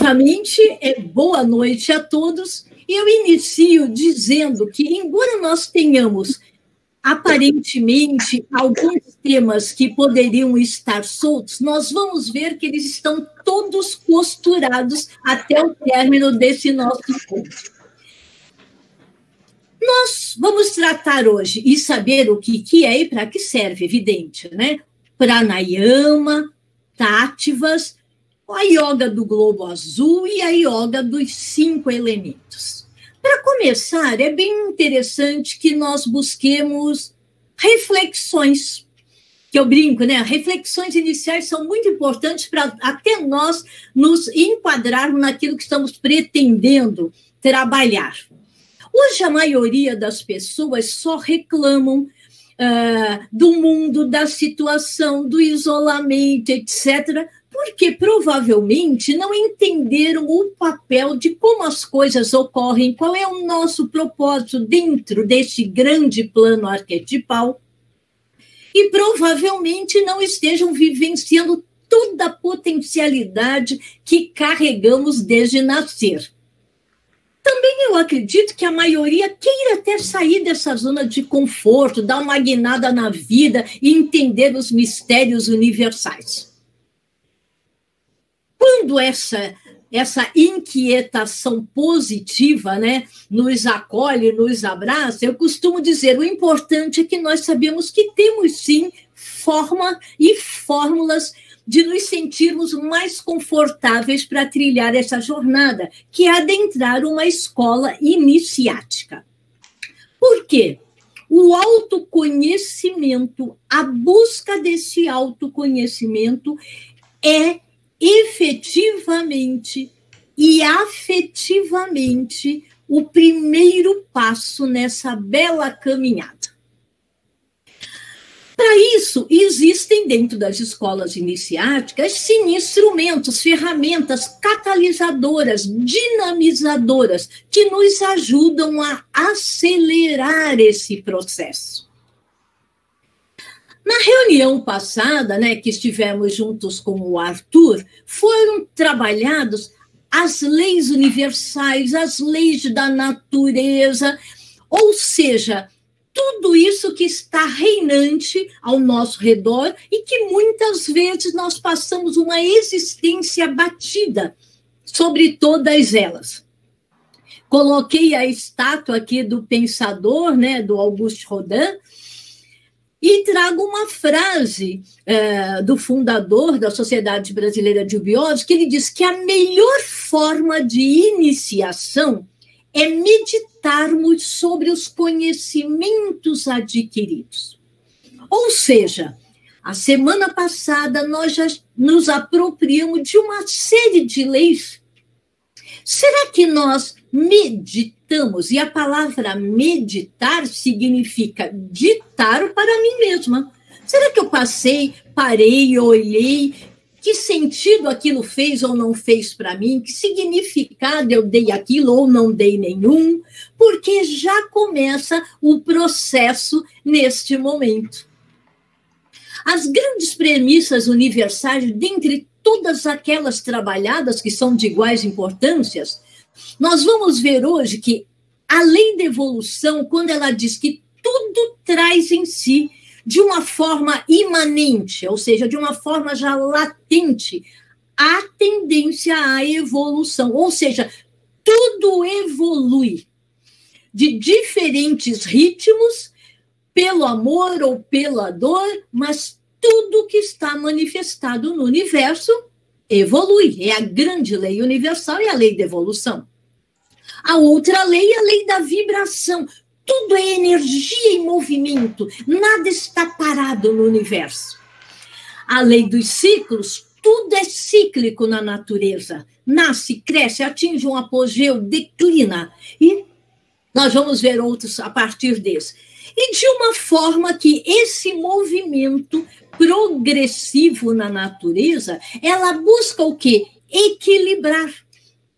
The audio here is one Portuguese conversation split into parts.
Novamente, boa noite a todos. Eu inicio dizendo que, embora nós tenhamos, aparentemente, alguns temas que poderiam estar soltos, nós vamos ver que eles estão todos costurados até o término desse nosso encontro. Nós vamos tratar hoje e saber o que é e para que serve, evidente, né? Pranayama, Tattvas, a yoga do globo azul e a yoga dos 5 elementos. Para começar, é bem interessante que nós busquemos reflexões, que eu brinco, né? Reflexões iniciais são muito importantes para até nós nos enquadrarmos naquilo que estamos pretendendo trabalhar. Hoje, a maioria das pessoas só reclamam do mundo, da situação, do isolamento, etc., porque provavelmente não entenderam o papel de como as coisas ocorrem, qual é o nosso propósito dentro deste grande plano arquetipal, e provavelmente não estejam vivenciando toda a potencialidade que carregamos desde nascer. Também eu acredito que a maioria queira até sair dessa zona de conforto, dar uma guinada na vida e entender os mistérios universais. Quando essa inquietação positiva, né, nos acolhe, nos abraça, eu costumo dizer, o importante é que nós sabemos que temos, sim, forma e fórmulas de nos sentirmos mais confortáveis para trilhar essa jornada, que é adentrar uma escola iniciática. Por quê? O autoconhecimento, a busca desse autoconhecimento é efetivamente e afetivamente o primeiro passo nessa bela caminhada. Para isso, existem dentro das escolas iniciáticas, sim, instrumentos, ferramentas catalisadoras, dinamizadoras, que nos ajudam a acelerar esse processo. Na reunião passada, né, que estivemos juntos com o Arthur, foram trabalhados as leis universais, as leis da natureza, ou seja, tudo isso que está reinante ao nosso redor e que muitas vezes nós passamos uma existência batida sobre todas elas. Coloquei a estátua aqui do pensador, né, do Auguste Rodin, e trago uma frase do fundador da Sociedade Brasileira de Biose, que ele diz que a melhor forma de iniciação é meditarmos sobre os conhecimentos adquiridos. Ou seja, a semana passada nós já nos apropriamos de uma série de leis. Será que nós meditamos? E a palavra meditar significa ditar para mim mesma. Será que eu parei, olhei, que sentido aquilo fez ou não fez para mim? Que significado eu dei aquilo ou não dei nenhum? Porque já começa o processo neste momento. As grandes premissas universais, dentre todas aquelas trabalhadas que são de iguais importâncias, nós vamos ver hoje que a lei da evolução, quando ela diz que tudo traz em si, de uma forma imanente, ou seja, de uma forma já latente, a tendência à evolução, ou seja, tudo evolui de diferentes ritmos, pelo amor ou pela dor, mas tudo que está manifestado no universo evolui. É a grande lei universal e a lei da evolução. A outra lei é a lei da vibração. Tudo é energia em movimento, nada está parado no universo. A lei dos ciclos, tudo é cíclico na natureza. Nasce, cresce, atinge um apogeu, declina. E nós vamos ver outros a partir desse. E de uma forma que esse movimento progressivo na natureza, ela busca o quê? Equilibrar.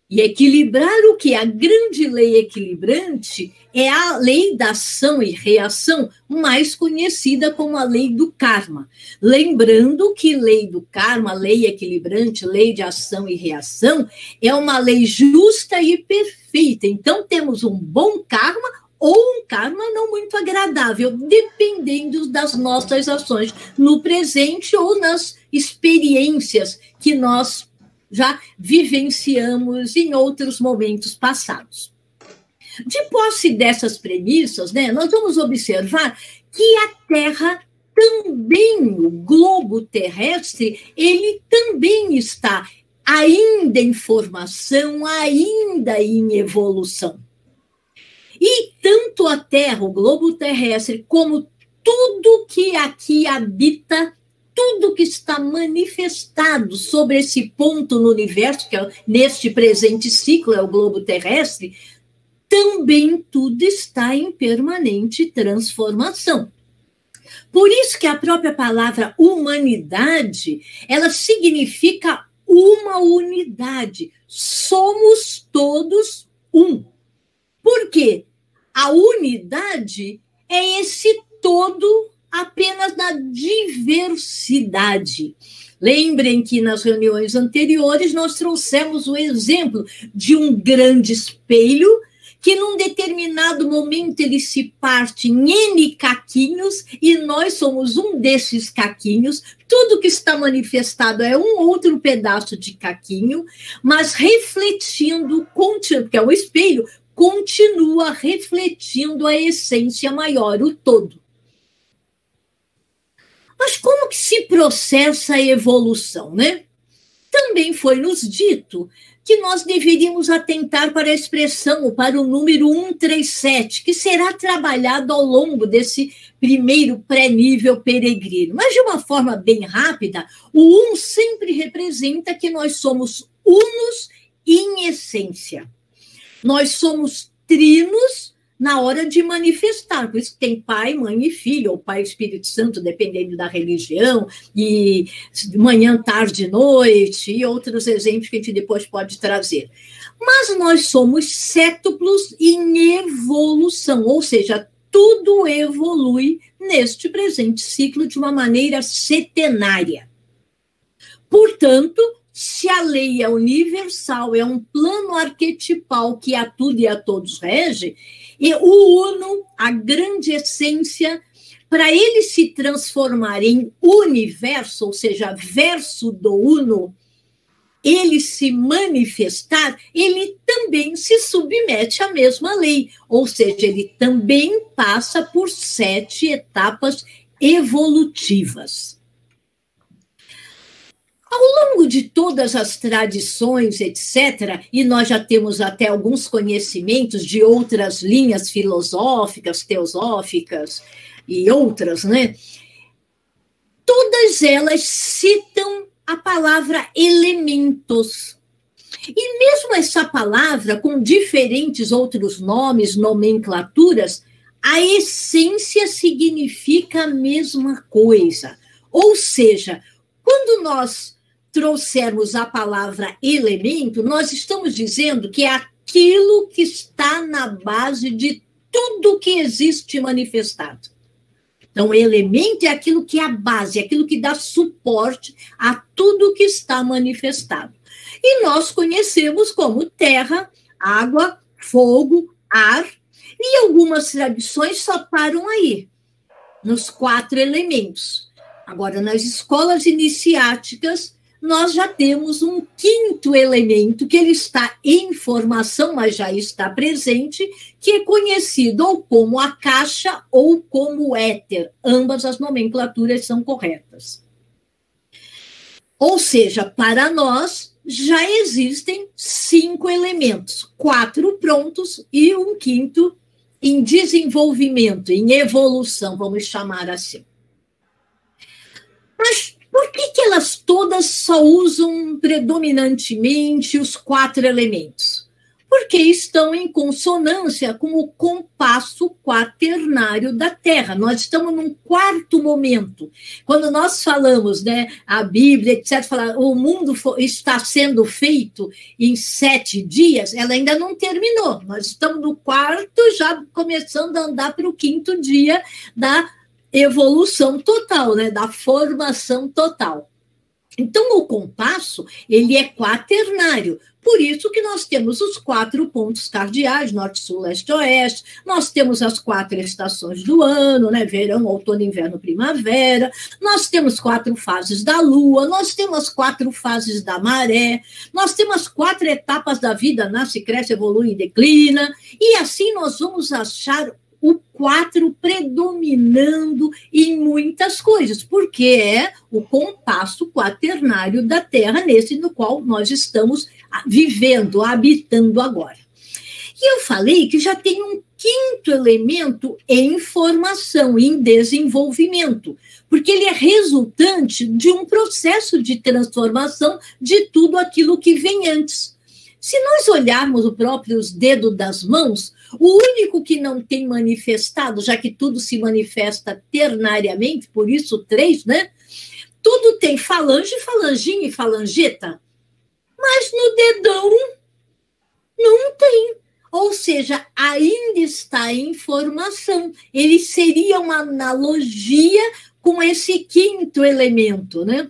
E equilibrar o que? A grande lei equilibrante é a lei da ação e reação, mais conhecida como a lei do karma. Lembrando que lei do karma, lei equilibrante, lei de ação e reação, é uma lei justa e perfeita. Então, temos um bom karma ou um karma não muito agradável, dependendo das nossas ações no presente ou nas experiências que nós já vivenciamos em outros momentos passados. De posse dessas premissas, né, nós vamos observar que a Terra também, o globo terrestre, ele também está ainda em formação, ainda em evolução. E tanto a Terra, o globo terrestre, como tudo que aqui habita, tudo que está manifestado sobre esse ponto no universo, que é neste presente ciclo, é o globo terrestre, também tudo está em permanente transformação. Por isso que a própria palavra humanidade, ela significa uma unidade. Somos todos um. Por quê? A unidade é esse todo apenas na diversidade. Lembrem que nas reuniões anteriores nós trouxemos o exemplo de um grande espelho que num determinado momento ele se parte em N caquinhos e nós somos um desses caquinhos. Tudo que está manifestado é um outro pedaço de caquinho, mas refletindo, porque é um espelho, continua refletindo a essência maior, o todo. Mas como que se processa a evolução, né? Também foi nos dito que nós deveríamos atentar para a expressão, ou para o número 137, que será trabalhado ao longo desse primeiro pré-nível peregrino. Mas, de uma forma bem rápida, o 1 sempre representa que nós somos unos em essência. Nós somos trinos na hora de manifestar, por isso que tem pai, mãe e filho, ou pai e Espírito Santo, dependendo da religião, e manhã, tarde, noite, e outros exemplos que a gente depois pode trazer. Mas nós somos sétuplos em evolução, ou seja, tudo evolui neste presente ciclo de uma maneira setenária. Portanto, se a lei é universal, é um plano arquetipal que a tudo e a todos rege, e o uno, a grande essência, para ele se transformar em universo, ou seja, verso do uno, ele se manifestar, ele também se submete à mesma lei, ou seja, ele também passa por 7 etapas evolutivas. Ao longo de todas as tradições, etc., e nós já temos até alguns conhecimentos de outras linhas filosóficas, teosóficas e outras, né? Todas elas citam a palavra elementos. E mesmo essa palavra, com diferentes outros nomes, nomenclaturas, a essência significa a mesma coisa. Ou seja, quando nós trouxermos a palavra elemento, nós estamos dizendo que é aquilo que está na base de tudo que existe manifestado. Então, elemento é aquilo que é a base, é aquilo que dá suporte a tudo que está manifestado. E nós conhecemos como terra, água, fogo, ar, e algumas tradições só param aí, nos 4 elementos. Agora, nas escolas iniciáticas, nós já temos um 5º elemento, que ele está em formação, mas já está presente, que é conhecido ou como a caixa ou como o éter. Ambas as nomenclaturas são corretas. Ou seja, para nós, já existem 5 elementos, 4 prontos e um 5º em desenvolvimento, em evolução, vamos chamar assim. Mas por que elas todas só usam predominantemente os 4 elementos? porque estão em consonância com o compasso quaternário da Terra. Nós estamos num quarto momento. Quando nós falamos, né, a Bíblia, etc., fala, o mundo está sendo feito em 7 dias, ela ainda não terminou. Nós estamos no quarto, já começando a andar para o 5º dia da evolução total, né, da formação total. Então, o compasso, ele é quaternário. Por isso que nós temos os 4 pontos cardeais, norte, sul, leste, oeste. Nós temos as 4 estações do ano, né? Verão, outono, inverno, primavera. Nós temos 4 fases da lua. Nós temos as 4 fases da maré. Nós temos as 4 etapas da vida, nasce, cresce, evolui e declina. E assim nós vamos achar o 4 predominando em muitas coisas, porque é o compasso quaternário da Terra, nesse no qual nós estamos vivendo, habitando agora. E eu falei que já tem um 5º elemento em formação, em desenvolvimento, porque ele é resultante de um processo de transformação de tudo aquilo que vem antes. Se nós olharmos os próprios dedos das mãos, o único que não tem manifestado, já que tudo se manifesta ternariamente, por isso 3, né? Tudo tem falange, falanginha e falangeta, mas no dedão não tem. Ou seja, ainda está em formação. Ele seria uma analogia com esse 5º elemento, né?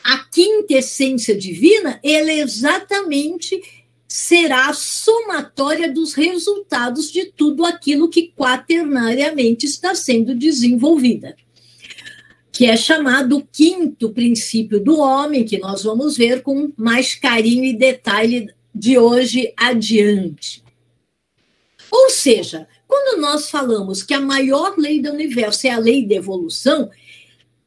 A 5ª essência divina, ela exatamente será a somatória dos resultados de tudo aquilo que quaternariamente está sendo desenvolvida, que é chamado o 5º princípio do homem, que nós vamos ver com mais carinho e detalhe de hoje adiante. Ou seja, quando nós falamos que a maior lei do universo é a lei da evolução,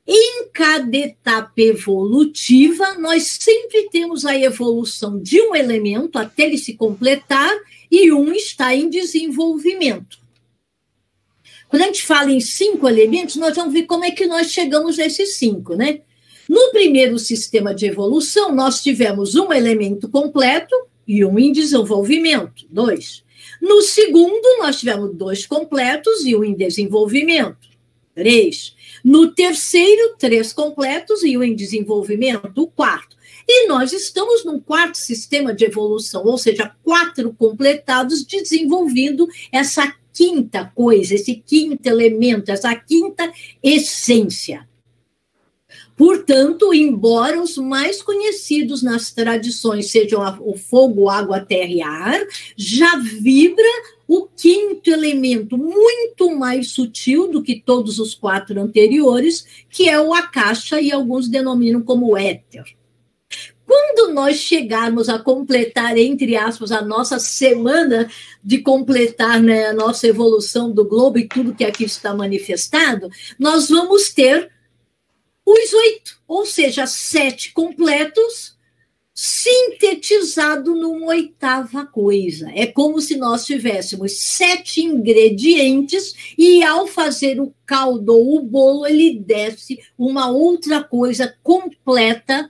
em cada etapa evolutiva, nós sempre temos a evolução de um elemento até ele se completar e um está em desenvolvimento. Quando a gente fala em 5 elementos, nós vamos ver como é que nós chegamos nesses 5, né? No primeiro sistema de evolução, nós tivemos um elemento completo e um em desenvolvimento, 2. No segundo, nós tivemos 2 completos e um em desenvolvimento, 3. No terceiro, 3 completos e um em desenvolvimento, o 4. E nós estamos num 4º sistema de evolução, ou seja, 4 completados desenvolvendo essa 5ª coisa, esse 5º elemento, essa 5ª essência. Portanto, embora os mais conhecidos nas tradições sejam o fogo, água, terra e ar, já vibra o 5º elemento, muito mais sutil do que todos os 4 anteriores, que é o akasha, e alguns denominam como éter. Quando nós chegarmos a completar, entre aspas, a nossa semana de completar, né, a nossa evolução do globo e tudo que aqui está manifestado, nós vamos ter os 8, ou seja, 7 completos, sintetizado numa 8ª coisa. É como se nós tivéssemos 7 ingredientes e, ao fazer o caldo ou o bolo, ele desse uma outra coisa completa,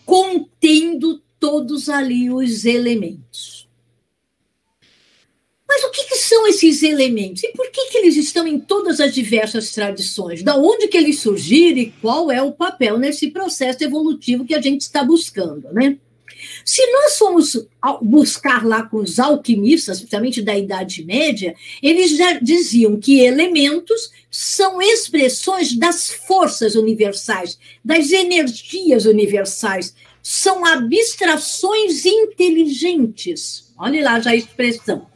contendo todos ali os elementos. Mas o que são esses elementos? E por que eles estão em todas as diversas tradições? Da onde que eles surgiram e qual é o papel nesse processo evolutivo que a gente está buscando, né? Se nós formos buscar lá com os alquimistas, principalmente da Idade Média, eles já diziam que elementos são expressões das forças universais, das energias universais, são abstrações inteligentes. Olha lá já a expressão.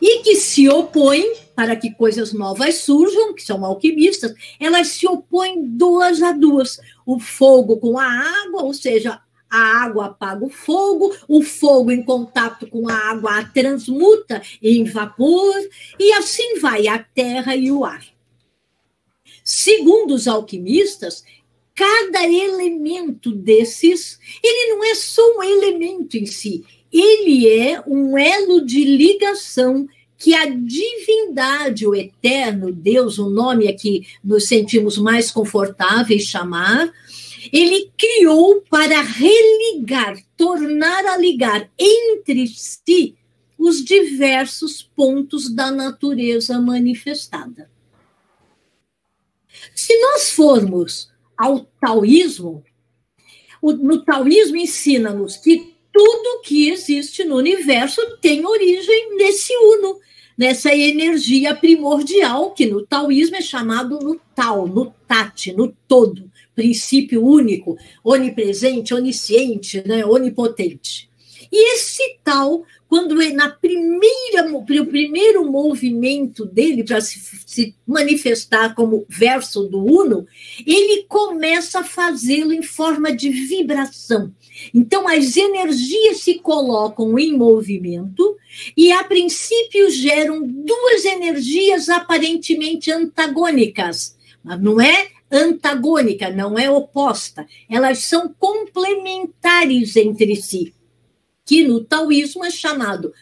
E que se opõem, para que coisas novas surjam, que são alquimistas, elas se opõem 2 a 2. O fogo com a água, ou seja, a água apaga o fogo em contato com a água a transmuta em vapor, e assim vai a terra e o ar. Segundo os alquimistas, cada elemento desses, ele não é só um elemento em si, ele é um elo de ligação que a divindade, o eterno Deus, o nome é que nos sentimos mais confortáveis chamar, ele criou para religar, tornar a ligar entre si os diversos pontos da natureza manifestada. Se nós formos ao taoísmo, no taoísmo ensina-nos que tudo que existe no universo tem origem nesse uno, nessa energia primordial, que no taoísmo é chamado no Tao, no Tat, no todo, princípio único, onipresente, onisciente, né, onipotente. E esse Tao, quando é o primeiro movimento dele para se manifestar como verso do Uno, ele começa a fazê-lo em forma de vibração. Então, as energias se colocam em movimento e, a princípio, geram duas energias aparentemente antagônicas, mas não é antagônica, não é oposta. Elas são complementares entre si, que no taoísmo é chamado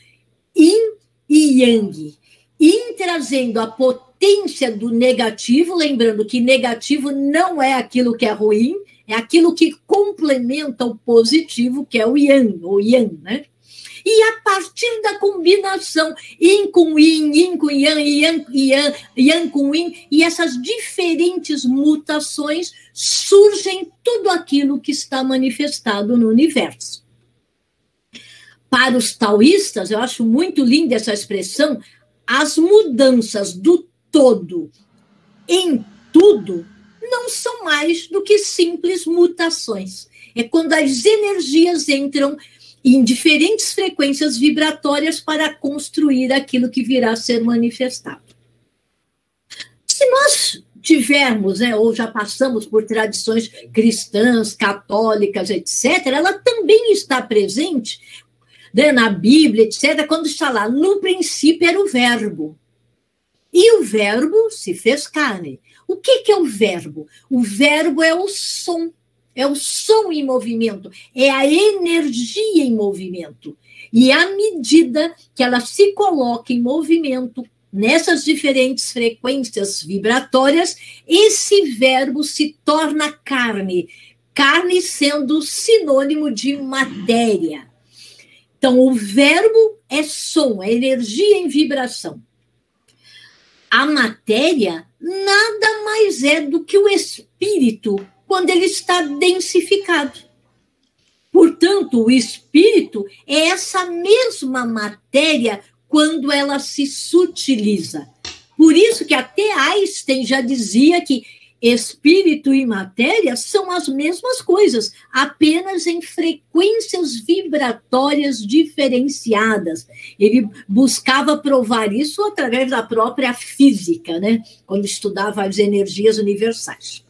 Yin e Yang. Yin trazendo a potência do negativo, lembrando que negativo não é aquilo que é ruim, é aquilo que complementa o positivo, que é o Yang, ou Yang, né? E a partir da combinação Yin com Yin, Yin com Yang, Yang com Yin, e essas diferentes mutações, surgem tudo aquilo que está manifestado no universo. Para os taoístas, eu acho muito linda essa expressão, as mudanças do todo em tudo não são mais do que simples mutações. É quando as energias entram em diferentes frequências vibratórias para construir aquilo que virá a ser manifestado. Se nós tivermos, né, ou já passamos por tradições cristãs, católicas, etc., ela também está presente, né, na Bíblia, etc., quando está lá, no princípio era o verbo. E o verbo se fez carne. O que é o verbo? O verbo é o som em movimento, é a energia em movimento. E à medida que ela se coloca em movimento, nessas diferentes frequências vibratórias, esse verbo se torna carne, carne sendo sinônimo de matéria. Então, o verbo é som, é energia em vibração. A matéria nada mais é do que o espírito quando ele está densificado. Portanto, o espírito é essa mesma matéria quando ela se sutiliza. Por isso que até Einstein já dizia que espírito e matéria são as mesmas coisas, apenas em frequências vibratórias diferenciadas. Ele buscava provar isso através da própria física, né? Quando estudava as energias universais.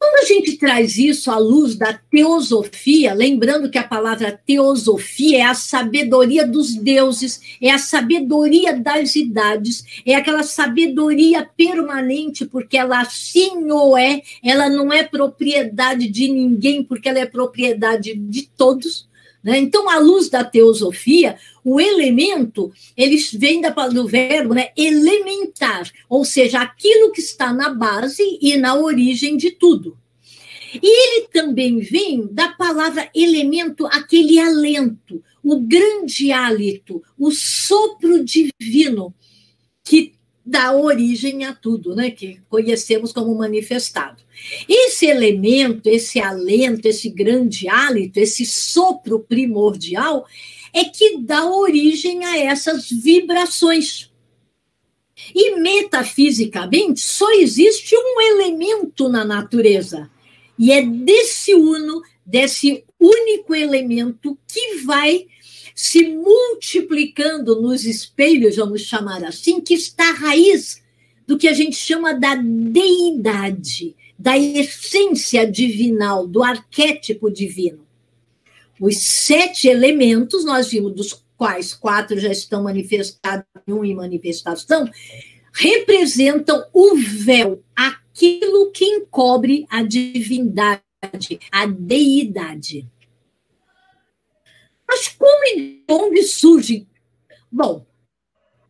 Quando a gente traz isso à luz da teosofia, lembrando que a palavra teosofia é a sabedoria dos deuses, é a sabedoria das idades, é aquela sabedoria permanente, porque ela assim o é, ela não é propriedade de ninguém, porque ela é propriedade de todos. Né? Então, à luz da teosofia, o elemento, eles vêm do verbo, né, elementar, ou seja, aquilo que está na base e na origem de tudo. E ele também vem da palavra elemento, aquele alento, o grande hálito, o sopro divino, que dá origem a tudo, né, que conhecemos como manifestado. Esse elemento, esse alento, esse grande hálito, esse sopro primordial, é que dá origem a essas vibrações. E metafisicamente, só existe um elemento na natureza. E é desse uno, desse único elemento, que vai se multiplicando nos espelhos, vamos chamar assim, que está a raiz do que a gente chama da deidade, da essência divinal, do arquétipo divino. Os 7 elementos, nós vimos, dos quais 4 já estão manifestados, 1 em manifestação, representam o véu, aquilo que encobre a divindade, a deidade. Mas como e onde surge? Bom,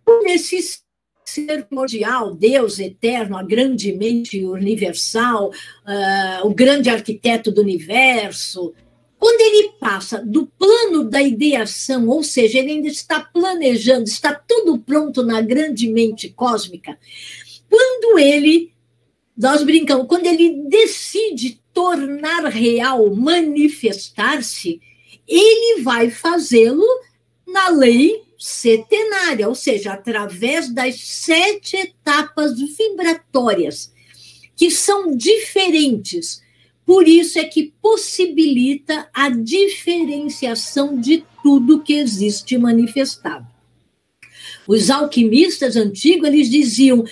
por esses ser primordial, Deus eterno, a grande mente universal, o grande arquiteto do universo, quando ele passa do plano da ideação, ou seja, ele ainda está planejando, está tudo pronto na grande mente cósmica, quando ele, nós brincamos, quando ele decide tornar real, manifestar-se, ele vai fazê-lo na lei setenária, ou seja, através das 7 etapas vibratórias, que são diferentes. Por isso é que possibilita a diferenciação de tudo que existe manifestado. Os alquimistas antigos, eles diziam,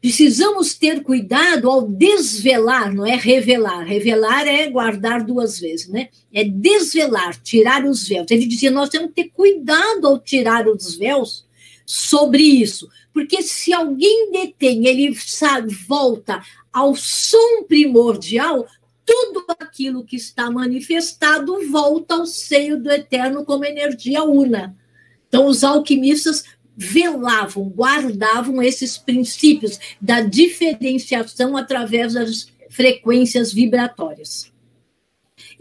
precisamos ter cuidado ao desvelar, não é revelar. Revelar é guardar 2 vezes, né? É desvelar, tirar os véus. Ele dizia, nós temos que ter cuidado ao tirar os véus sobre isso. Porque se alguém detém, ele sabe, volta ao som primordial, tudo aquilo que está manifestado volta ao seio do eterno como energia una. Então, os alquimistas velavam, guardavam esses princípios da diferenciação através das frequências vibratórias.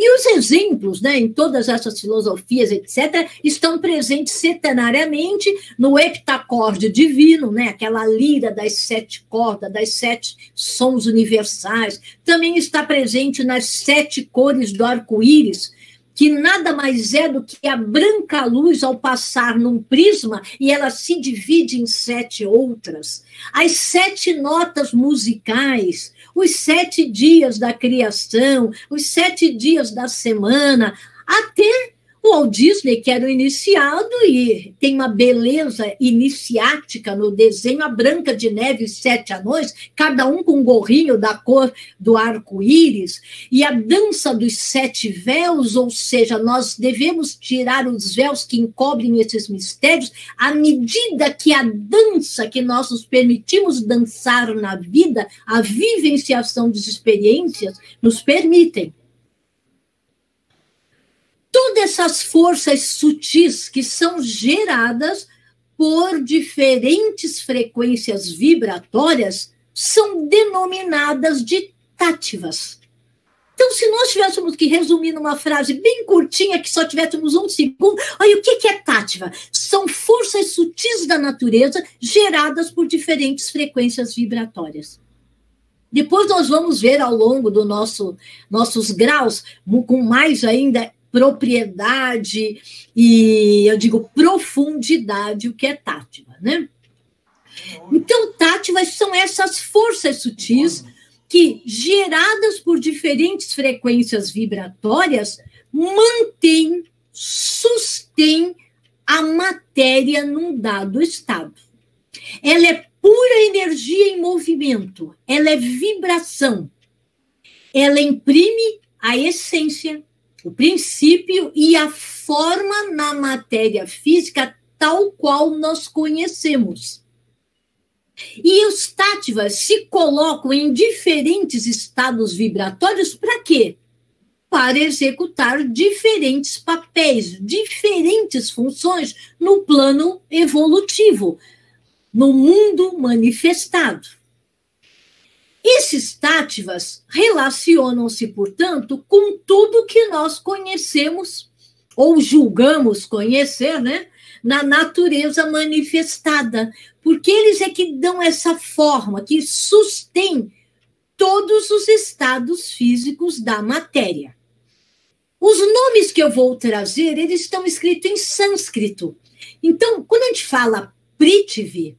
E os exemplos, né, em todas essas filosofias, etc., estão presentes setenariamente no heptacorde divino, né, aquela lira das 7 cordas, das 7 sons universais. Também está presente nas 7 cores do arco-íris, que nada mais é do que a branca luz ao passar num prisma e ela se divide em 7 outras. As 7 notas musicais, os 7 dias da criação, os 7 dias da semana, até o Walt Disney, que era o iniciado e tem uma beleza iniciática no desenho, a Branca de Neve e os 7 anões, cada um com um gorrinho da cor do arco-íris, e a dança dos 7 véus, ou seja, nós devemos tirar os véus que encobrem esses mistérios à medida que a dança que nós nos permitimos dançar na vida, a vivenciação das experiências, nos permitem. Todas essas forças sutis que são geradas por diferentes frequências vibratórias são denominadas de táttivas. Então, se nós tivéssemos que resumir numa frase bem curtinha, que só tivéssemos 1 segundo, olha, o que é tátiva? São forças sutis da natureza geradas por diferentes frequências vibratórias. Depois nós vamos ver ao longo do nossos graus, com mais ainda propriedade e, eu digo, profundidade, o que é tátiva, né? Então, tátivas são essas forças sutis que, geradas por diferentes frequências vibratórias, mantêm, sustêm a matéria num dado estado. Ela é pura energia em movimento, ela é vibração, ela imprime a essência, o princípio e a forma na matéria física tal qual nós conhecemos. E os táttivas se colocam em diferentes estados vibratórios para quê? Para executar diferentes papéis, diferentes funções no plano evolutivo, no mundo manifestado. Esses táttivas relacionam-se, portanto, com tudo que nós conhecemos ou julgamos conhecer, né, na natureza manifestada, porque eles é que dão essa forma, que sustém todos os estados físicos da matéria. Os nomes que eu vou trazer, eles estão escritos em sânscrito. Então, quando a gente fala Prithvi,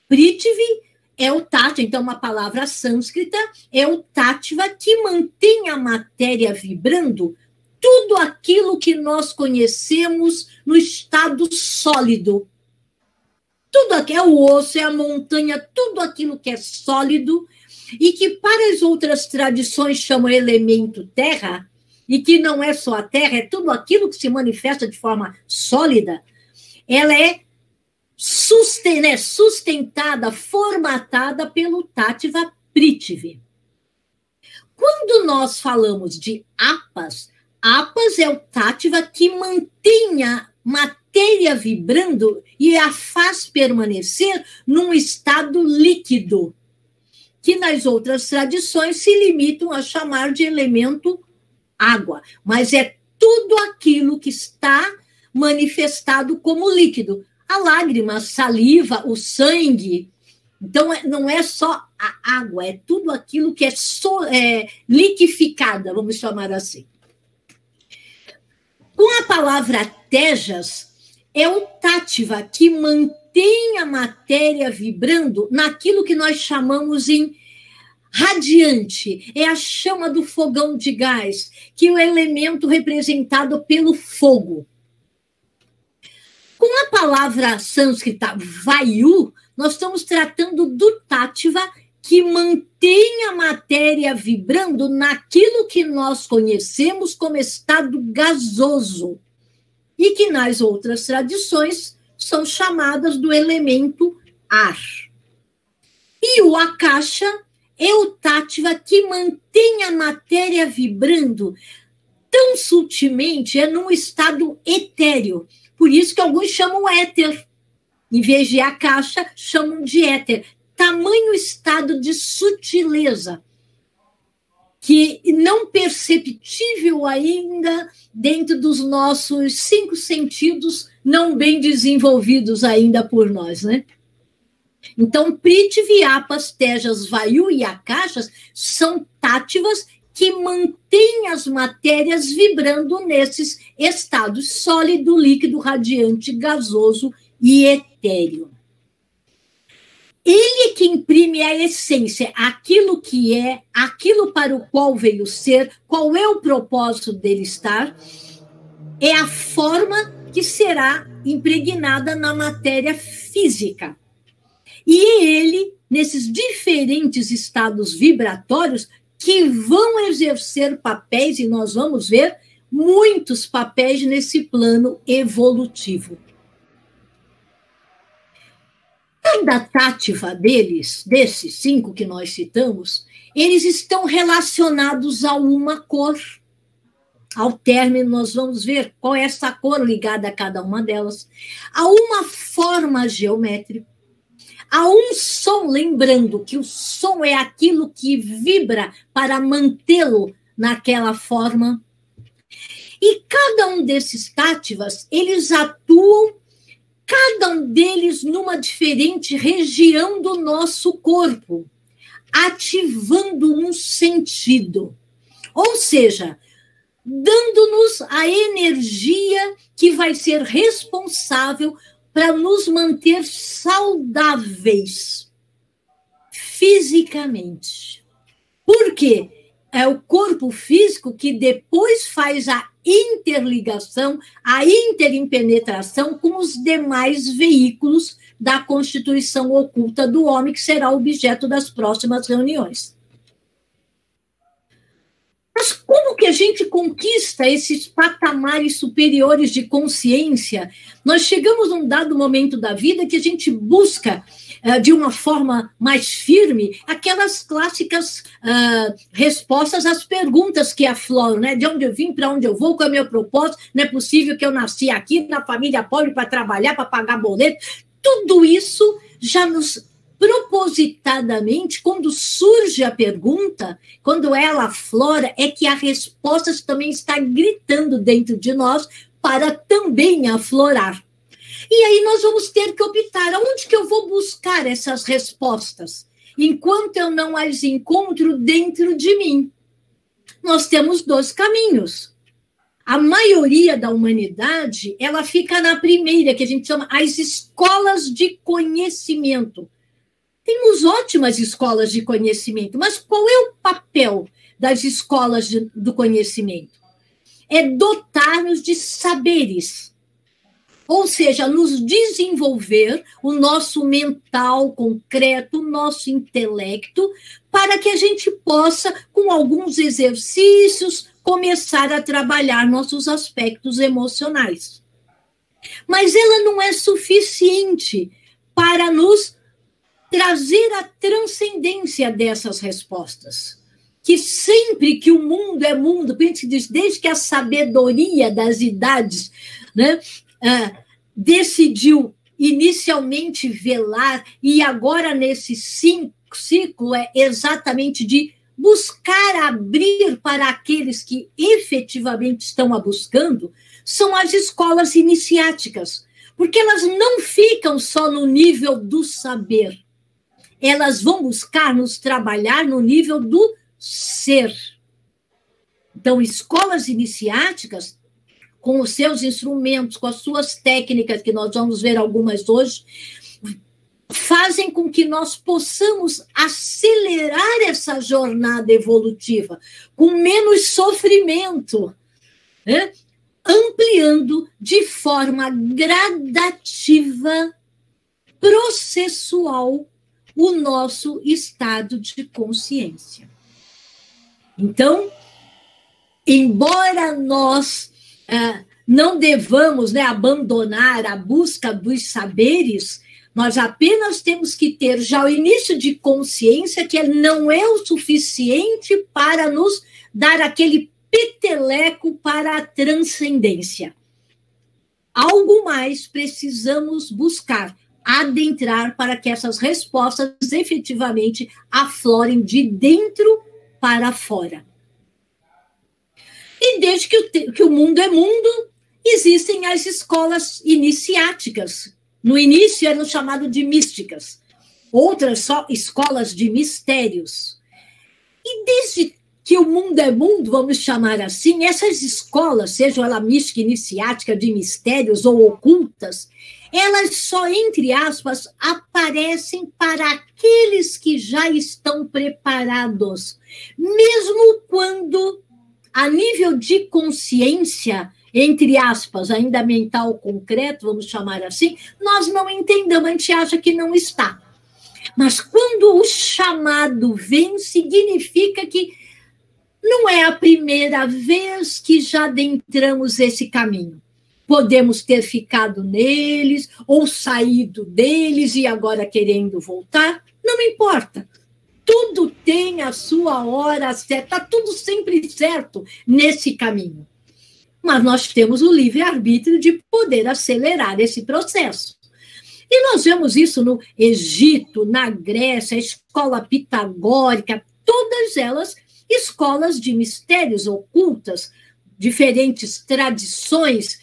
Prithvi é o Tátiva, então uma palavra sânscrita, é o Tátiva que mantém a matéria vibrando, tudo aquilo que nós conhecemos no estado sólido. Tudo aquilo, é o osso, é a montanha, tudo aquilo que é sólido e que para as outras tradições chamam elemento terra, e que não é só a terra, é tudo aquilo que se manifesta de forma sólida, ela é sustentada, formatada pelo Tátiva Prithvi. Quando nós falamos de Apas, Apas é o Tátiva que mantém matéria vibrando e a faz permanecer num estado líquido, que nas outras tradições se limitam a chamar de elemento água, mas é tudo aquilo que está manifestado como líquido. A lágrima, a saliva, o sangue. Então, não é só a água, é tudo aquilo que é liquificada, vamos chamar assim. Com a palavra tejas, é o tátiva, que mantém a matéria vibrando naquilo que nós chamamos em radiante. É a chama do fogão de gás, que é o elemento representado pelo fogo. Com a palavra sânscrita vayu, nós estamos tratando do tátiva, que mantém a matéria vibrando naquilo que nós conhecemos como estado gasoso, e que nas outras tradições são chamadas do elemento ar. E o akasha é o tátiva, que mantém a matéria vibrando tão sutilmente, é num estado etéreo. Por isso que alguns chamam éter. Em vez de akasha, chamam de éter. Tamanho estado de sutileza, que não perceptível ainda dentro dos nossos 5 sentidos, não bem desenvolvidos ainda por nós, né? Então, Prithvi, Apas, Tejas, Vayu e Akashas são tátivas que mantêm as matérias vibrando nesses estados sólido, líquido, radiante, gasoso e etéreo. Ele que imprime a essência, aquilo que é, aquilo para o qual veio ser, qual é o propósito dele estar, é a forma que será impregnada na matéria física. E é ele, nesses diferentes estados vibratórios, que vão exercer papéis, e nós vamos ver muitos papéis nesse plano evolutivo. Cada tátiva desses 5 que nós citamos, eles estão relacionados a uma cor. Ao término, nós vamos ver qual é essa cor ligada a cada uma delas. A uma forma geométrica, a um som, lembrando que o som é aquilo que vibra para mantê-lo naquela forma. E cada um desses tátivas, eles atuam, cada um deles numa diferente região do nosso corpo, ativando um sentido. Ou seja, dando-nos a energia que vai ser responsável para nos manter saudáveis fisicamente. Por quê? É o corpo físico que depois faz a interligação, a interimpenetração com os demais veículos da constituição oculta do homem, que será objeto das próximas reuniões. Mas como que a gente conquista esses patamares superiores de consciência? Nós chegamos num dado momento da vida que a gente busca, de uma forma mais firme, aquelas clássicas respostas às perguntas que afloram, né? De onde eu vim, para onde eu vou, qual é o meu propósito? Não é possível que eu nasci aqui, na família pobre, para trabalhar, para pagar boleto. Tudo isso já nos propositadamente, quando surge a pergunta, quando ela aflora, é que a resposta também está gritando dentro de nós para também aflorar. E aí nós vamos ter que optar, aonde que eu vou buscar essas respostas, enquanto eu não as encontro dentro de mim? Nós temos 2 caminhos. A maioria da humanidade, ela fica na primeira, que a gente chama as escolas de conhecimento. Temos ótimas escolas de conhecimento, mas qual é o papel das escolas do conhecimento? É dotar-nos de saberes, ou seja, nos desenvolver o nosso mental concreto, o nosso intelecto, para que a gente possa, com alguns exercícios, começar a trabalhar nossos aspectos emocionais. Mas ela não é suficiente para nos trazer a transcendência dessas respostas. Que sempre que o mundo é mundo, a gente diz, desde que a sabedoria das idades, né, decidiu inicialmente velar, e agora nesse ciclo é exatamente de buscar abrir para aqueles que efetivamente estão a buscando, são as escolas iniciáticas, porque elas não ficam só no nível do saber, elas vão buscar nos trabalhar no nível do ser. Então, escolas iniciáticas, com os seus instrumentos, com as suas técnicas, que nós vamos ver algumas hoje, fazem com que nós possamos acelerar essa jornada evolutiva, com menos sofrimento, né? Ampliando de forma gradativa, processual, o nosso estado de consciência. Então, embora nós não devamos, né, abandonar a busca dos saberes, nós apenas temos que ter já o início de consciência que não é o suficiente para nos dar aquele peteleco para a transcendência. Algo mais precisamos buscar, adentrar para que essas respostas efetivamente aflorem de dentro para fora. E desde que o mundo é mundo, existem as escolas iniciáticas. No início eram chamadas de místicas, outras só escolas de mistérios. E desde que o mundo é mundo, vamos chamar assim, essas escolas, sejam ela mística, iniciática, de mistérios ou ocultas, elas só, entre aspas, aparecem para aqueles que já estão preparados, mesmo quando, a nível de consciência, entre aspas, ainda mental concreto, vamos chamar assim, nós não entendamos, a gente acha que não está. Mas quando o chamado vem, significa que não é a primeira vez que já adentramos esse caminho. Podemos ter ficado neles, ou saído deles e agora querendo voltar, não importa. Tudo tem a sua hora certa, está tudo sempre certo nesse caminho. Mas nós temos o livre-arbítrio de poder acelerar esse processo. E nós vemos isso no Egito, na Grécia, a escola pitagórica, todas elas escolas de mistérios ocultas, diferentes tradições,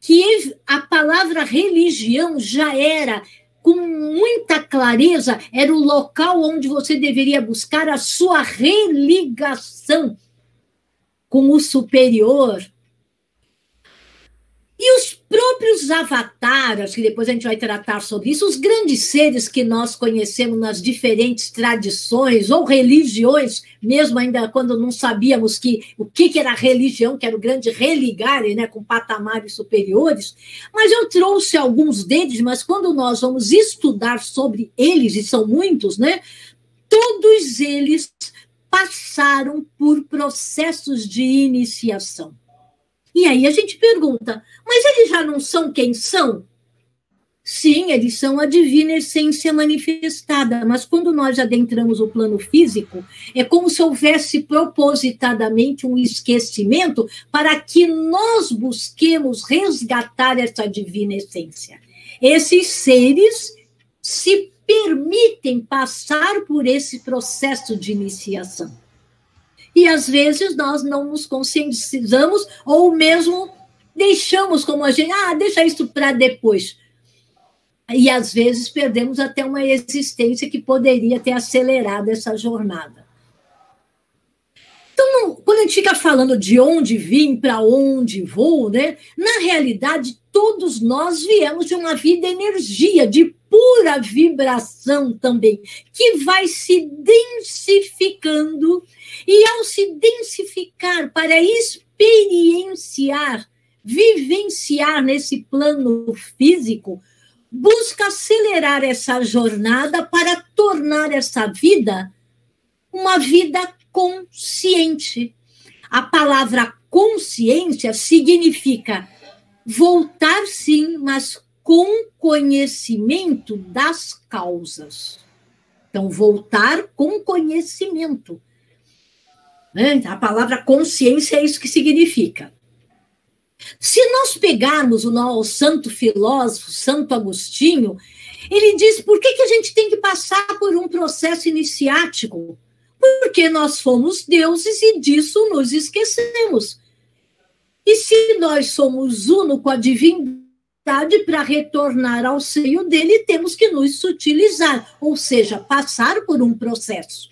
que a palavra religião já era, com muita clareza, era o local onde você deveria buscar a sua religação com o superior. E os próprios avataras, que depois a gente vai tratar sobre isso, os grandes seres que nós conhecemos nas diferentes tradições ou religiões, mesmo ainda quando não sabíamos o que era religião, que era o grande religare, né, com patamares superiores, mas eu trouxe alguns deles, mas quando nós vamos estudar sobre eles, e são muitos, né, todos eles passaram por processos de iniciação. E aí a gente pergunta, mas eles já não são quem são? Sim, eles são a divina essência manifestada, mas quando nós adentramos o plano físico, é como se houvesse propositadamente um esquecimento para que nós busquemos resgatar essa divina essência. Esses seres se permitem passar por esse processo de iniciação. E, às vezes, nós não nos conscientizamos ou mesmo deixamos como a gente, deixa isso para depois. E, às vezes, perdemos até uma existência que poderia ter acelerado essa jornada. Então, quando a gente fica falando de onde vim, para onde vou, né? Na realidade, todos nós viemos de uma vida energia, de pura vibração também, que vai se densificando, e ao se densificar para experienciar, vivenciar nesse plano físico, busca acelerar essa jornada para tornar essa vida uma vida consciente. A palavra consciência significa voltar, sim, mas com conhecimento das causas. Então, voltar com conhecimento. A palavra consciência é isso que significa. Se nós pegarmos o santo filósofo, Santo Agostinho, ele diz por que a gente tem que passar por um processo iniciático? Porque nós fomos deuses e disso nos esquecemos. E se nós somos uno com a divindade, para retornar ao seio dele, temos que nos sutilizar, ou seja, passar por um processo.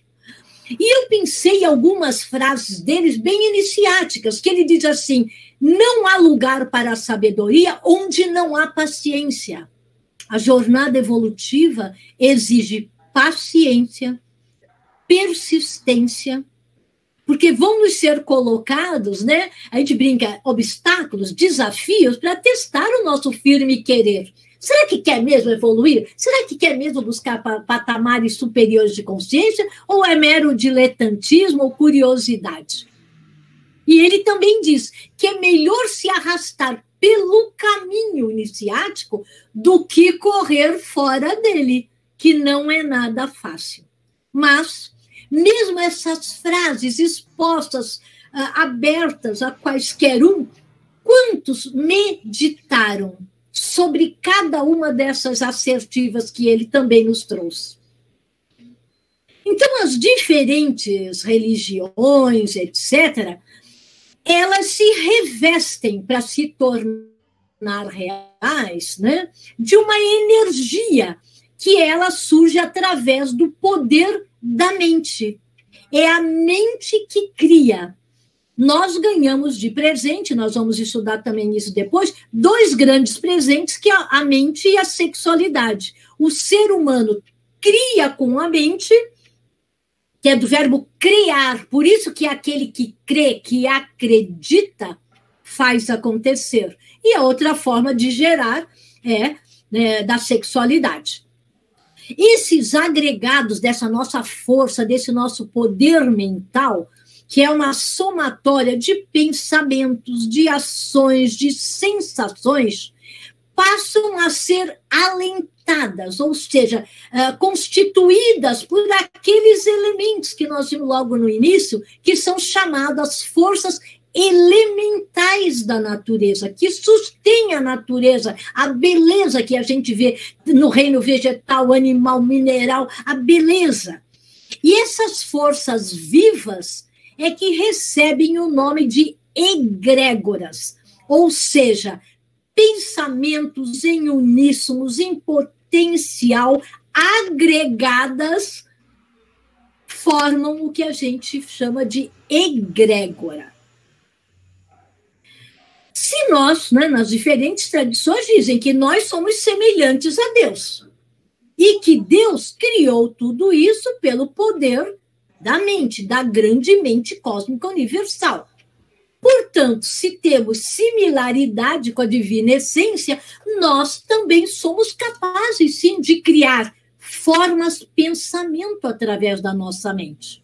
E eu pensei em algumas frases deles bem iniciáticas, que ele diz assim: não há lugar para a sabedoria onde não há paciência. A jornada evolutiva exige paciência, persistência, porque vamos ser colocados, né? A gente brinca, obstáculos, desafios para testar o nosso firme querer. Será que quer mesmo evoluir? Será que quer mesmo buscar patamares superiores de consciência? Ou é mero diletantismo ou curiosidade? E ele também diz que é melhor se arrastar pelo caminho iniciático do que correr fora dele, que não é nada fácil. Mas, mesmo essas frases expostas, abertas a quaisquer um, quantos meditaram sobre cada uma dessas assertivas que ele também nos trouxe? Então, as diferentes religiões, etc., elas se revestem para se tornar reais, né, de uma energia que ela surge através do poder da mente. É a mente que cria. Nós ganhamos de presente, nós vamos estudar também isso depois, dois grandes presentes, que é a mente e a sexualidade. O ser humano cria com a mente, que é do verbo criar, por isso que aquele que crê, que acredita, faz acontecer. E a outra forma de gerar é, né, da sexualidade. Esses agregados dessa nossa força, desse nosso poder mental, que é uma somatória de pensamentos, de ações, de sensações, passam a ser alentadas, ou seja, constituídas por aqueles elementos que nós vimos logo no início, que são chamadas forças elementais da natureza, que sustêm a natureza, a beleza que a gente vê no reino vegetal, animal, mineral, a beleza. E essas forças vivas é que recebem o nome de egrégoras, ou seja, pensamentos em uníssonos, em potencial, agregadas, formam o que a gente chama de egrégora. Se nós, né, nas diferentes tradições, dizem que nós somos semelhantes a Deus e que Deus criou tudo isso pelo poder da mente, da grande mente cósmica universal. Portanto, se temos similaridade com a divina essência, nós também somos capazes, sim, de criar formas pensamento através da nossa mente.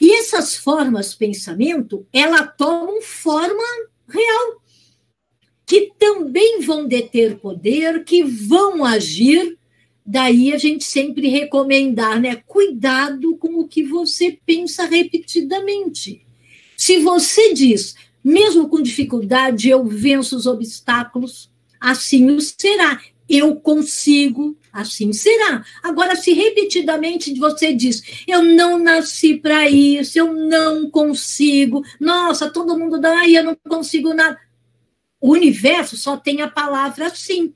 E essas formas pensamento, elas tomam forma real, que também vão deter poder, que vão agir. Daí a gente sempre recomendar, né? Cuidado com o que você pensa repetidamente. Se você diz, mesmo com dificuldade, eu venço os obstáculos, assim o será. Eu consigo, assim será. Agora, se repetidamente você diz, eu não nasci para isso, eu não consigo, nossa, todo mundo dá, eu não consigo nada. O universo só tem a palavra sim.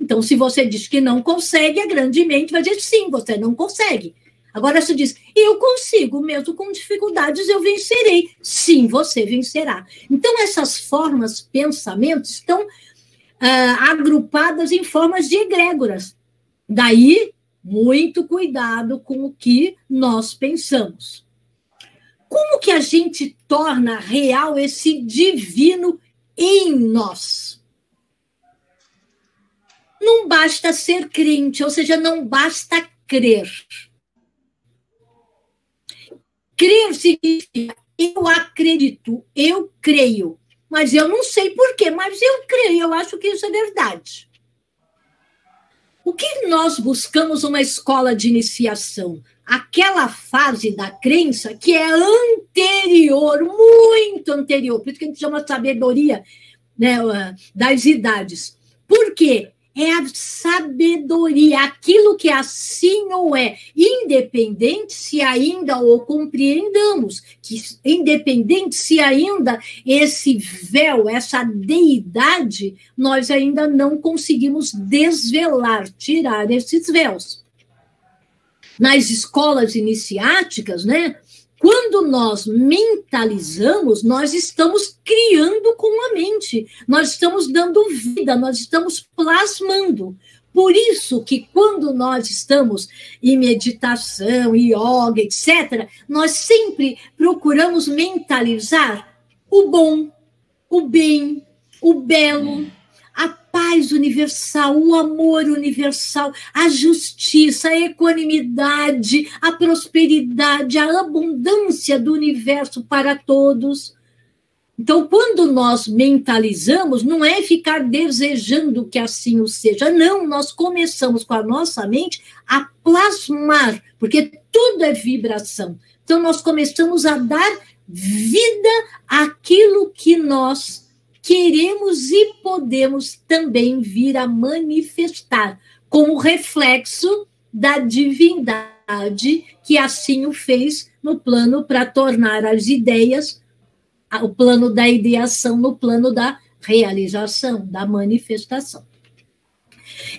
Então, se você diz que não consegue, a grande mente vai dizer sim, você não consegue. Agora, se diz, eu consigo, mesmo com dificuldades, eu vencerei. Sim, você vencerá. Então, essas formas, pensamentos, estão agrupadas em formas de egrégoras. Daí, muito cuidado com o que nós pensamos. Como que a gente torna real esse divino em nós? Não basta ser crente, ou seja, não basta crer. Crer significa eu acredito, eu creio, mas eu não sei por quê, mas eu creio, eu acho que isso é verdade. O que nós buscamos uma escola de iniciação? Aquela fase da crença que é anterior, muito anterior, por isso que a gente chama sabedoria né, das idades. Por quê? É a sabedoria, aquilo que assim ou é, independente se ainda o compreendamos, que independente se ainda esse véu, essa deidade, nós ainda não conseguimos desvelar, tirar esses véus. Nas escolas iniciáticas, né? Quando nós mentalizamos, nós estamos criando com a mente, nós estamos dando vida, nós estamos plasmando. Por isso que quando nós estamos em meditação, yoga, etc., nós sempre procuramos mentalizar o bom, o bem, o belo, a paz universal, o amor universal, a justiça, a equanimidade, a prosperidade, a abundância do universo para todos. Então, quando nós mentalizamos, não é ficar desejando que assim o seja, não, nós começamos com a nossa mente a plasmar, porque tudo é vibração. Então, nós começamos a dar vida àquilo que nós queremos e podemos também vir a manifestar, como reflexo da divindade que assim o fez no plano para tornar as ideias, o plano da ideação no plano da realização, da manifestação.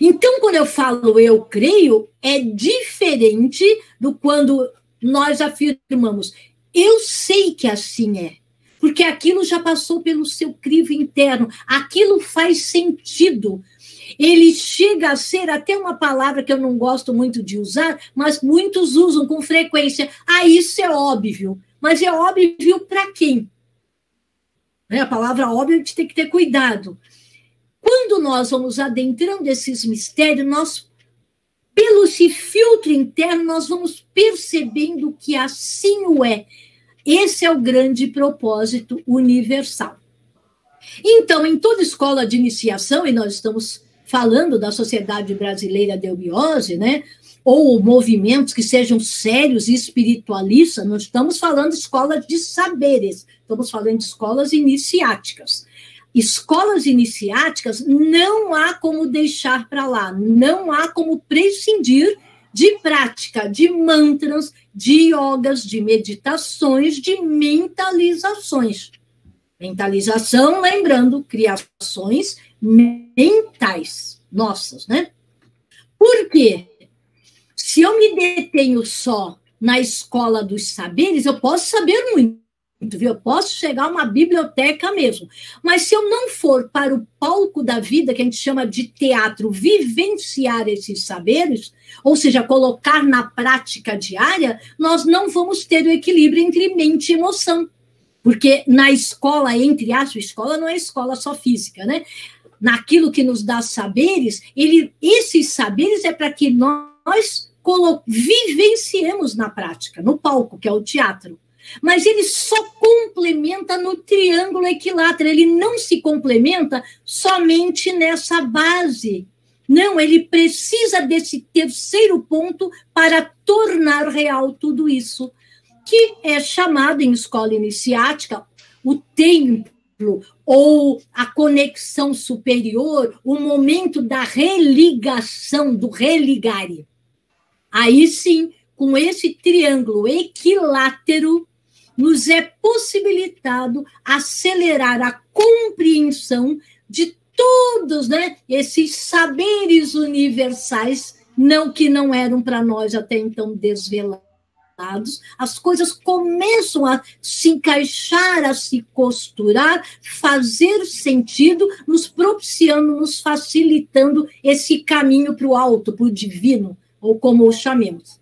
Então, quando eu falo eu creio, é diferente do quando nós afirmamos eu sei que assim é. Porque aquilo já passou pelo seu crivo interno, aquilo faz sentido. Ele chega a ser até uma palavra que eu não gosto muito de usar, mas muitos usam com frequência. Ah, isso é óbvio. Mas é óbvio para quem? A palavra óbvio a gente tem que ter cuidado. Quando nós vamos adentrando esses mistérios, nós, pelo esse filtro interno, nós vamos percebendo que assim o é. Esse é o grande propósito universal. Então, em toda escola de iniciação, e nós estamos falando da Sociedade Brasileira de Eubiose, né? Ou movimentos que sejam sérios e espiritualistas, nós estamos falando de escolas de saberes, estamos falando de escolas iniciáticas. Escolas iniciáticas não há como deixar para lá, não há como prescindir de prática, de mantras, de yogas, de meditações, de mentalizações. Mentalização, lembrando, criações mentais nossas, né? Por quê? Se eu me detenho só na escola dos saberes, eu posso saber muito, viu? Eu posso chegar a uma biblioteca mesmo. Mas se eu não for para o palco da vida, que a gente chama de teatro, vivenciar esses saberes, ou seja, colocar na prática diária, nós não vamos ter o equilíbrio entre mente e emoção. Porque na escola, entre aspas, escola não é escola só física, né? Naquilo que nos dá saberes, esses saberes é para que nós vivenciemos na prática, no palco, que é o teatro. Mas ele só complementa no triângulo equilátero, ele não se complementa somente nessa base. Não, ele precisa desse terceiro ponto para tornar real tudo isso, que é chamado em escola iniciática o templo, ou a conexão superior, o momento da religação, do religare. Aí sim, com esse triângulo equilátero, nos é possibilitado acelerar a compreensão de todos, né, esses saberes universais, que não eram para nós até então desvelados. As coisas começam a se encaixar, a se costurar, fazer sentido, nos propiciando, nos facilitando esse caminho para o alto, para o divino, ou como o chamemos.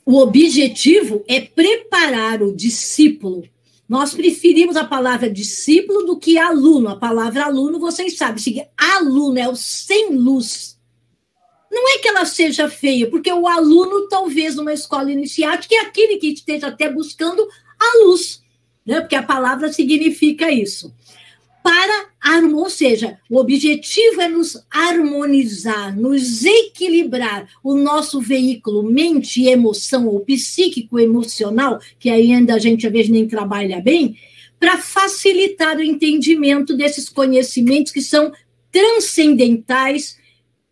O objetivo é preparar o discípulo. Nós preferimos a palavra discípulo do que aluno. A palavra aluno, vocês sabem, aluno é o sem luz. Não é que ela seja feia, porque o aluno, talvez, numa escola iniciática, é aquele que esteja até buscando a luz, né? Porque a palavra significa isso. ou seja, o objetivo é nos harmonizar, nos equilibrar o nosso veículo mente e emoção, ou psíquico-emocional, que ainda a gente às vezes nem trabalha bem, para facilitar o entendimento desses conhecimentos que são transcendentais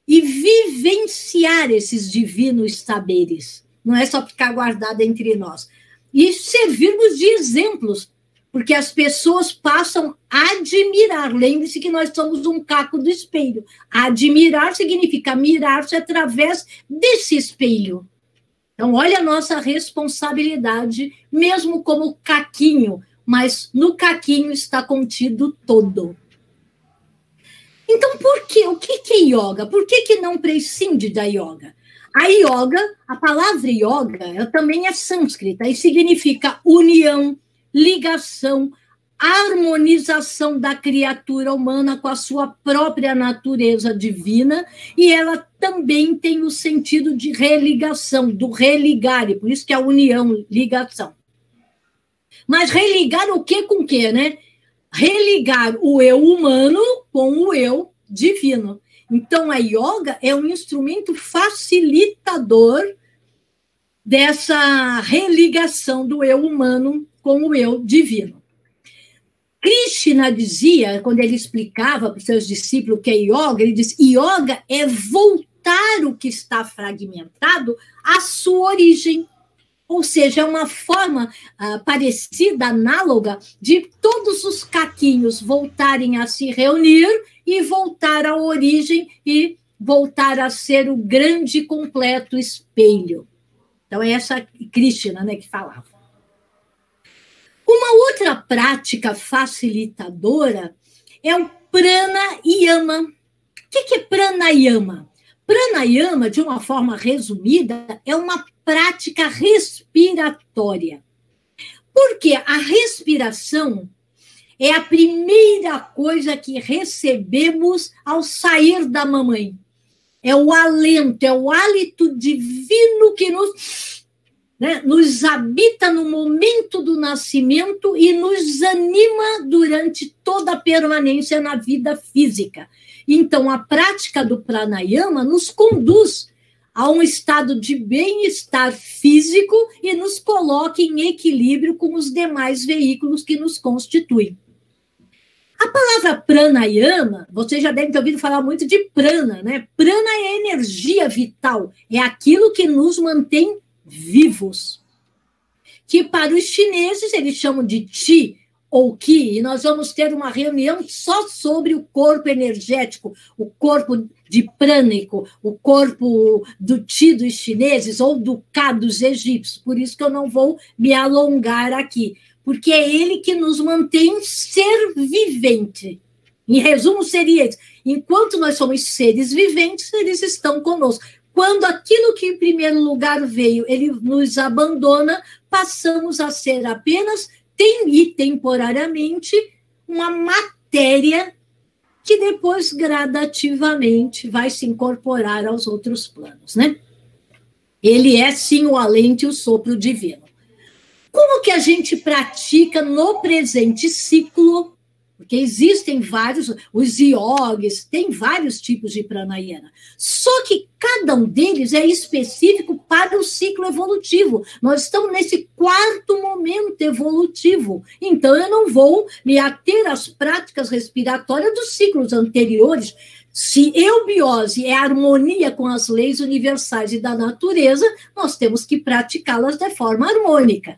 e vivenciar esses divinos saberes. Não é só ficar guardado entre nós. E servirmos de exemplos, porque as pessoas passam a admirar. Lembre-se que nós somos um caco do espelho. Admirar significa mirar-se através desse espelho. Então, olha a nossa responsabilidade, mesmo como caquinho, mas no caquinho está contido todo. Então, por quê? O que é yoga? Por que não prescinde da yoga? A yoga, a palavra yoga, ela também é sânscrita e significa união, ligação, harmonização da criatura humana com a sua própria natureza divina, e ela também tem o sentido de religação, do religar, e por isso que é a união, ligação. Mas religar o que com o que, né? Religar o eu humano com o eu divino. Então, a yoga é um instrumento facilitador dessa religação do eu humano com o eu divino. Krishna dizia, quando ele explicava para os seus discípulos o que é yoga, ele diz: yoga é voltar o que está fragmentado à sua origem. Ou seja, é uma forma parecida, análoga, de todos os caquinhos voltarem a se reunir e voltar à origem e voltar a ser o grande e completo espelho. Então, é essa Krishna, né, que falava. Uma outra prática facilitadora é o pranayama. O que é pranayama? Pranayama, de uma forma resumida, é uma prática respiratória. Porque a respiração é a primeira coisa que recebemos ao sair da mamãe. É o alento, é o hálito divino que nos habita no momento do nascimento e nos anima durante toda a permanência na vida física. Então, a prática do pranayama nos conduz a um estado de bem-estar físico e nos coloca em equilíbrio com os demais veículos que nos constituem. A palavra pranayama, você já deve ter ouvido falar muito de prana, né? Prana é energia vital, é aquilo que nos mantém vivos. Que para os chineses eles chamam de Qi ou Qi, e nós vamos ter uma reunião só sobre o corpo energético, o corpo de prânico, o corpo do Qi dos chineses ou do Ka dos egípcios. Por isso que eu não vou me alongar aqui, porque é ele que nos mantém ser vivente. Em resumo, seria isso. Enquanto nós somos seres viventes, eles estão conosco. Quando aquilo que em primeiro lugar veio, ele nos abandona, passamos a ser apenas temporariamente uma matéria que depois gradativamente vai se incorporar aos outros planos, né? Ele é sim o alento e o sopro divino. Como que a gente pratica no presente ciclo? Porque existem vários, os yogis, tem vários tipos de pranayama. Só que cada um deles é específico para o ciclo evolutivo. Nós estamos nesse quarto momento evolutivo. Então, eu não vou me ater às práticas respiratórias dos ciclos anteriores. Se eubiose é harmonia com as leis universais e da natureza, nós temos que praticá-las de forma harmônica.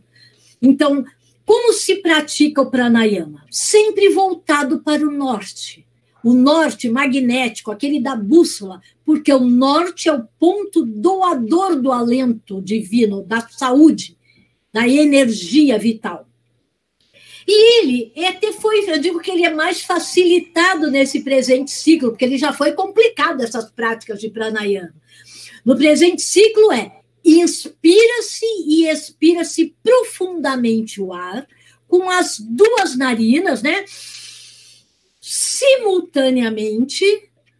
Então, como se pratica o pranayama? Sempre voltado para o norte. O norte magnético, aquele da bússola, porque o norte é o ponto doador do alento divino, da saúde, da energia vital. E ele até foi, eu digo que ele é mais facilitado nesse presente ciclo, porque ele já foi complicado, essas práticas de pranayama. No presente ciclo inspira-se e expira-se profundamente o ar, com as duas narinas, né? Simultaneamente,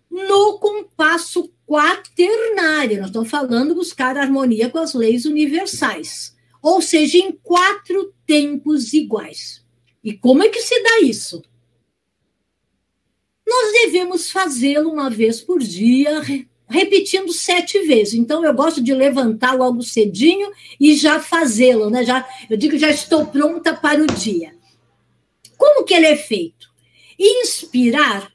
no compasso quaternário. Nós estamos falando buscar harmonia com as leis universais. Ou seja, em 4 tempos iguais. E como é que se dá isso? nós devemos fazê-lo uma vez por dia, repetindo 7 vezes. Então, eu gosto de levantar logo cedinho e já fazê-lo, né? Eu digo, já estou pronta para o dia. Como que ele é feito? Inspirar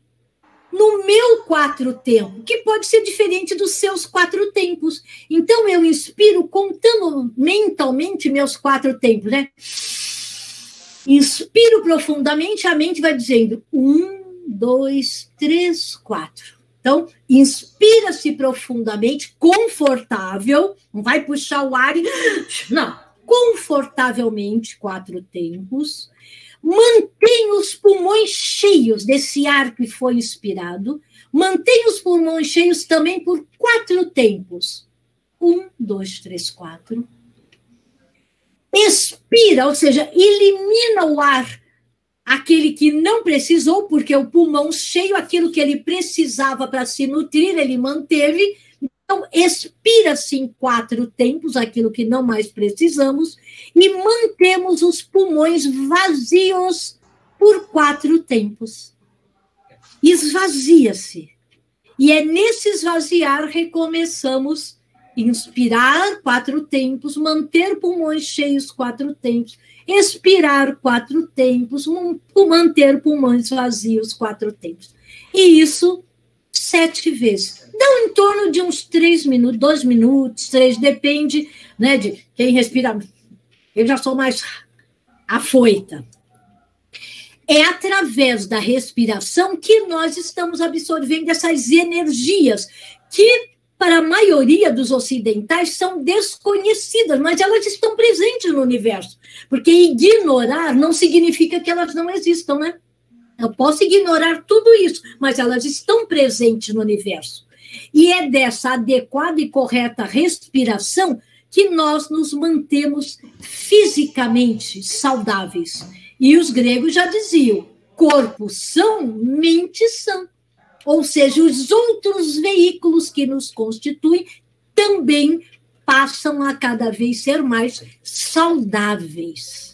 no meu 4 tempo, que pode ser diferente dos seus 4 tempos. Então, eu inspiro contando mentalmente meus 4 tempos, né? Inspiro profundamente, a mente vai dizendo 1, 2, 3, 4. Então, inspira-se profundamente, confortável, não vai puxar o ar e... Não, confortavelmente, 4 tempos. Mantém os pulmões cheios desse ar que foi inspirado. Mantém os pulmões cheios também por 4 tempos. 1, 2, 3, 4. Expira, ou seja, elimina o ar, aquele que não precisou, porque o pulmão cheio, aquilo que ele precisava para se nutrir, ele manteve. Então, expira-se em 4 tempos, aquilo que não mais precisamos, e mantemos os pulmões vazios por 4 tempos. Esvazia-se. E é nesse esvaziar recomeçamos inspirar 4 tempos, manter pulmões cheios 4 tempos, expirar 4 tempos, manter pulmões vazios 4 tempos. E isso 7 vezes. Dão em torno de uns 3 minutos, 2 minutos, 3, depende, né, de quem respira. Eu já sou mais afoita. É através da respiração que nós estamos absorvendo essas energias que, para a maioria dos ocidentais, são desconhecidas, mas elas estão presentes no universo. Porque ignorar não significa que elas não existam, né? Eu posso ignorar tudo isso, mas elas estão presentes no universo. E é dessa adequada e correta respiração que nós nos mantemos fisicamente saudáveis. E os gregos já diziam, corpo são, mente sã. Ou seja, os outros veículos que nos constituem também passam a cada vez ser mais saudáveis.